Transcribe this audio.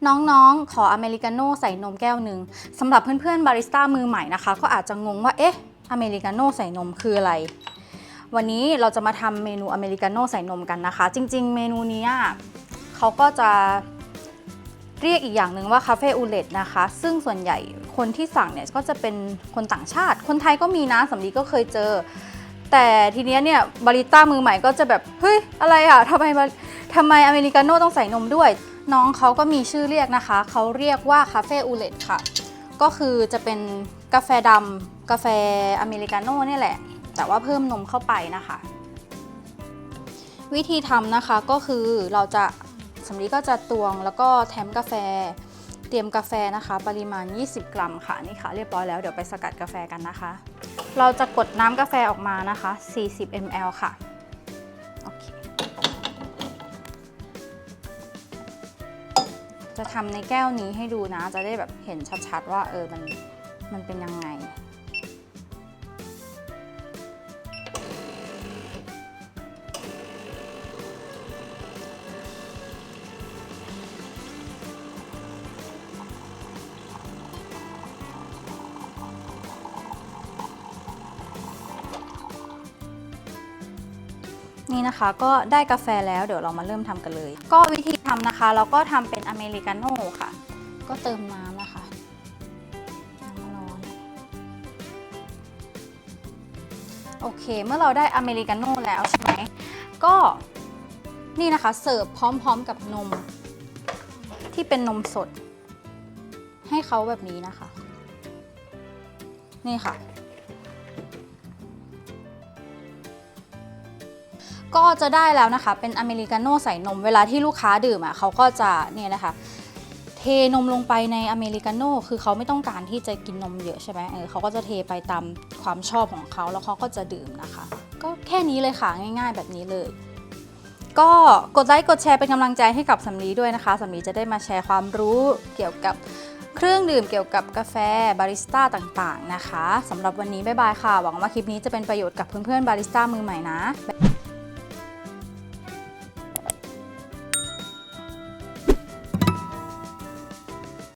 น้องๆขออเมริกาโน่ใส่นมแก้วหนึ่งสำหรับเพื่อนๆบาริสต้ามือใหม่นะคะก็อาจจะงงว่าเอ๊ะอเมริกาโน่ใส่นมคืออะไรวันนี้เราจะมาทำเมนูอเมริกาโน่ใส่นมกันนะคะจริงๆเมนูนี้เขาก็จะเรียกอีกอย่างหนึ่งว่าคาเฟ่อูเลตนะคะซึ่งส่วนใหญ่คนที่สั่งเนี่ยก็จะเป็นคนต่างชาติคนไทยก็มีนะสำลีก็เคยเจอแต่ทีเนี้ยเนี่ยบาริสต้ามือใหม่ก็จะแบบเฮ้ยอะไรทำไมอเมริกาโน่ต้องใส่นมด้วยน้องเขาก็มีชื่อเรียกนะคะเขาเรียกว่าคาเฟ่อูเลตค่ะก็คือจะเป็นกาแฟดำกาแฟอเมริกาโน่เนี่ยแหละแต่ว่าเพิ่มนมเข้าไปนะคะวิธีทำนะคะก็คือเราจะสำลีก็จะตวงแล้วก็แถมกาแฟเตรียมกาแฟนะคะปริมาณ20 กรัมค่ะนี่ค่ะเรียบร้อยแล้วเดี๋ยวไปสกัดกาแฟกันนะคะเราจะกดน้ำกาแฟออกมานะคะ40 ml ค่ะโอเคจะทำในแก้วนี้ให้ดูนะจะได้แบบเห็นชัดๆว่ามันเป็นยังไงนี่นะคะก็ได้กาแฟแล้วเดี๋ยวเรามาเริ่มทำกันเลยก็วิธีทำนะคะเราก็ทำเป็นอเมริกาโน่ค่ะก็เติมน้ำนะคะน้ำร้อนโอเคเมื่อเราได้อเมริกาโน่แล้วใช่ไหมก็นี่นะคะเสิร์ฟพร้อมๆกับนมที่เป็นนมสดให้เขาแบบนี้นะคะนี่ค่ะก็จะได้แล้วนะคะเป็นอเมริกาโน่ใส่นมเวลาที่ลูกค้าดื่มเขาก็จะเนี่ยนะคะเทนมลงไปในอเมริกาโน่คือเขาไม่ต้องการที่จะกินนมเยอะใช่ไหมเขาก็จะเทไปตามความชอบของเขาแล้วเขาก็จะดื่มนะคะก็แค่นี้เลยค่ะง่ายๆแบบนี้เลยก็กดไลค์กดแชร์เป็นกำลังใจให้กับสำลีด้วยนะคะสำลีจะได้มาแชร์ความรู้เกี่ยวกับเครื่องดื่มเกี่ยวกับกาแฟบาริสต้าต่างๆนะคะสำหรับวันนี้บ๊ายบายค่ะหวังว่าคลิปนี้จะเป็นประโยชน์กับเพื่อนๆบาริสต้ามือใหม่นะ